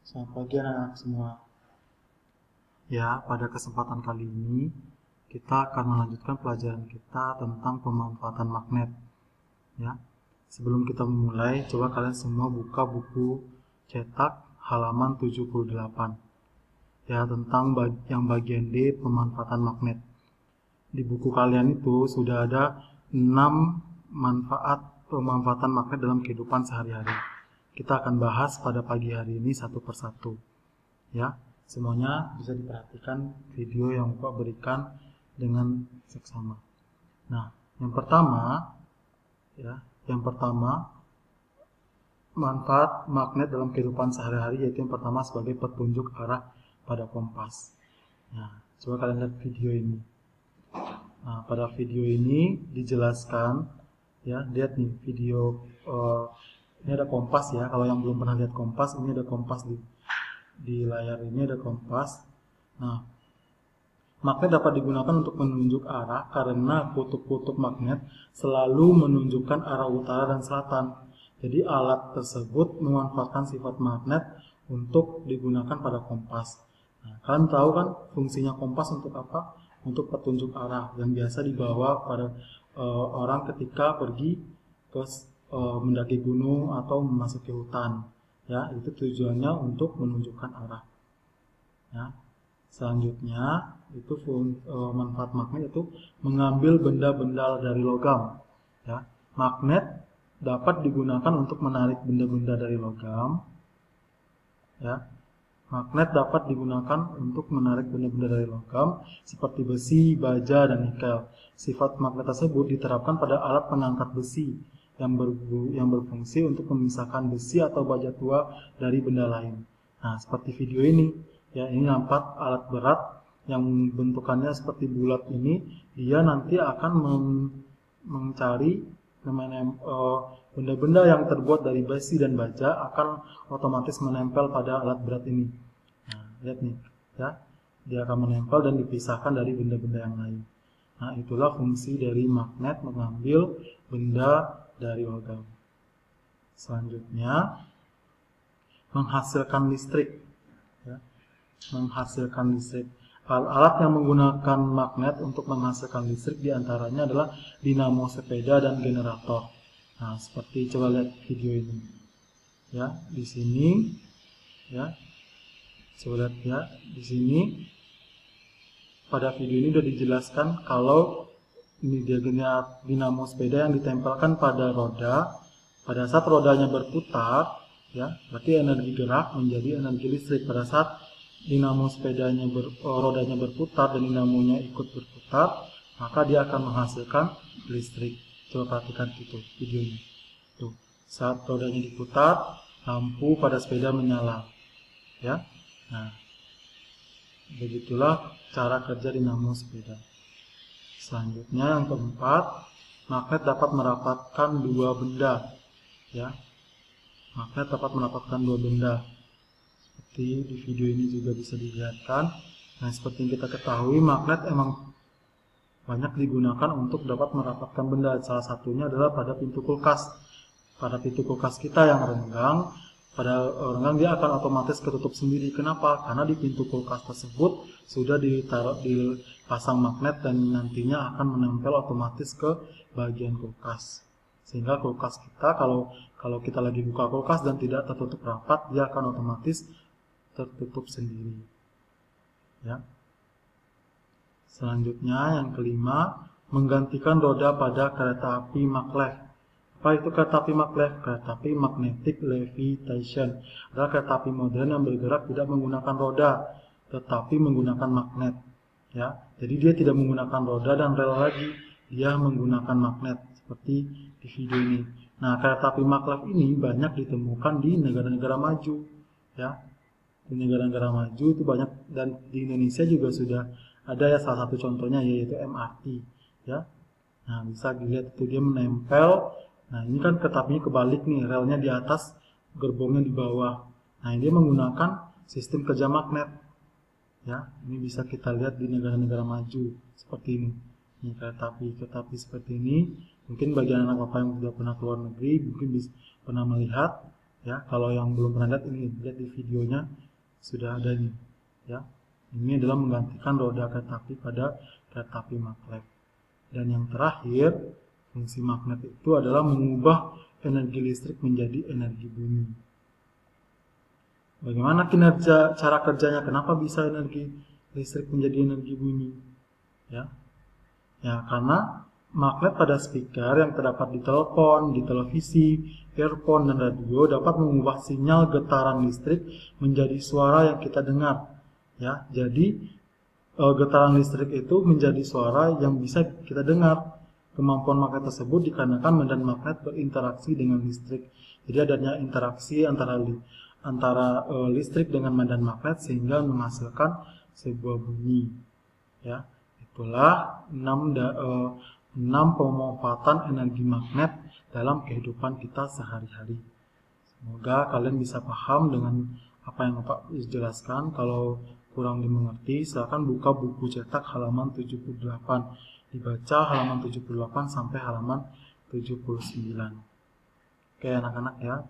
Selamat pagi anak-anak semua. Ya, pada kesempatan kali ini kita akan melanjutkan pelajaran kita tentang pemanfaatan magnet. Ya, sebelum kita memulai, coba kalian semua buka buku cetak halaman 78. Ya, tentang yang bagian D, pemanfaatan magnet. Di buku kalian itu sudah ada 6 pemanfaatan magnet dalam kehidupan sehari-hari. Kita akan bahas pada pagi hari ini satu persatu. Ya, semuanya bisa diperhatikan video yang Bapak berikan dengan seksama. Nah, yang pertama manfaat magnet dalam kehidupan sehari-hari, yaitu yang pertama sebagai petunjuk arah pada kompas. Nah, coba kalian lihat video ini. Nah, pada video ini dijelaskan, ya, lihat nih video. Ini ada kompas ya. Kalau yang belum pernah lihat kompas, ini ada kompas di layar ini ada kompas. Nah, magnet dapat digunakan untuk menunjuk arah karena kutub-kutub magnet selalu menunjukkan arah utara dan selatan. Jadi alat tersebut memanfaatkan sifat magnet untuk digunakan pada kompas. Nah, kalian tahu kan fungsinya kompas untuk apa? Untuk petunjuk arah yang biasa dibawa pada orang ketika pergi ke mendaki gunung atau memasuki hutan. Ya, itu tujuannya untuk menunjukkan arah. Ya. Selanjutnya itu manfaat magnet itu mengambil benda-benda dari logam. Ya. Magnet dapat digunakan untuk menarik benda-benda dari logam. Ya. Magnet dapat digunakan untuk menarik benda-benda dari logam seperti besi, baja, dan nikel. Sifat magnet tersebut diterapkan pada alat pengangkat besi yang berfungsi untuk memisahkan besi atau baja tua dari benda lain. Nah, seperti video ini, ya, ini nampak alat berat yang bentukannya seperti bulat ini, dia nanti akan mencari benda-benda yang terbuat dari besi dan baja akan otomatis menempel pada alat berat ini. Nah, lihat nih, ya, dia akan menempel dan dipisahkan dari benda-benda yang lain. Nah, itulah fungsi dari magnet mengambil benda dari logam. Selanjutnya, menghasilkan listrik. Ya, menghasilkan listrik. Alat yang menggunakan magnet untuk menghasilkan listrik diantaranya adalah dinamo sepeda dan generator. Nah, seperti coba lihat video ini. Ya, di sini, ya, coba lihat ya, di sini pada video ini sudah dijelaskan kalau ini diagamnya dinamo sepeda yang ditempelkan pada roda. Pada saat rodanya berputar, ya, berarti energi gerak menjadi energi listrik. Pada saat dinamo sepedanya rodanya berputar dan dinamonya ikut berputar, maka dia akan menghasilkan listrik. Coba perhatikan itu videonya. Tuh, saat rodanya diputar, lampu pada sepeda menyala. Ya. Nah, begitulah cara kerja dinamo sepeda. Selanjutnya yang keempat, magnet dapat merapatkan dua benda. Ya, magnet dapat merapatkan dua benda. Seperti di video ini juga bisa dilihatkan. Nah, seperti yang kita ketahui, magnet emang banyak digunakan untuk dapat merapatkan benda. Salah satunya adalah pada pintu kulkas. Pada pintu kulkas kita yang renggang, dia akan otomatis ketutup sendiri. Kenapa? Karena di pintu kulkas tersebut sudah dipasang magnet dan nantinya akan menempel otomatis ke bagian kulkas. Sehingga kulkas kita kalau kita lagi buka kulkas dan tidak tertutup rapat, dia akan otomatis tertutup sendiri. Ya. Selanjutnya yang kelima, menggantikan roda pada kereta api maglev. Apa itu kereta api maglev? Kereta api magnetic levitation adalah kereta api modern yang bergerak tidak menggunakan roda, tetapi menggunakan magnet. Ya, jadi dia tidak menggunakan roda dan rel lagi, dia menggunakan magnet seperti di video ini. Nah, kereta api maglev ini banyak ditemukan di negara-negara maju. Ya, di negara-negara maju itu banyak, dan di Indonesia juga sudah ada ya, salah satu contohnya yaitu MRT. Ya, nah bisa dilihat itu dia menempel. Nah, ini kan kereta apinya kebalik nih, relnya di atas, gerbongnya di bawah. Nah, ini menggunakan sistem kerja magnet. Ya, ini bisa kita lihat di negara-negara maju seperti ini. Ini kereta api seperti ini. Mungkin bagi anak bapak yang sudah pernah keluar negeri, mungkin bisa pernah melihat. Ya, kalau yang belum pernah lihat ini, lihat di videonya sudah ada ini. Ya, ini adalah menggantikan roda kereta api pada kereta api maglev. Dan yang terakhir, fungsi magnet itu adalah mengubah energi listrik menjadi energi bunyi. Bagaimana cara kerjanya? Kenapa bisa energi listrik menjadi energi bunyi? Ya, karena magnet pada speaker yang terdapat di telepon, di televisi, earphone, dan radio dapat mengubah sinyal getaran listrik menjadi suara yang kita dengar. Ya, jadi getaran listrik itu menjadi suara yang bisa kita dengar. Kemampuan magnet tersebut dikarenakan medan magnet berinteraksi dengan listrik. Jadi adanya interaksi antara listrik dengan medan magnet sehingga menghasilkan sebuah bunyi. Ya, itulah 6 pemanfaatan energi magnet dalam kehidupan kita sehari-hari. Semoga kalian bisa paham dengan apa yang Bapak jelaskan. Kalau kurang dimengerti, silakan buka buku cetak halaman 78. Dibaca halaman 78 sampai halaman 79. Oke anak-anak ya.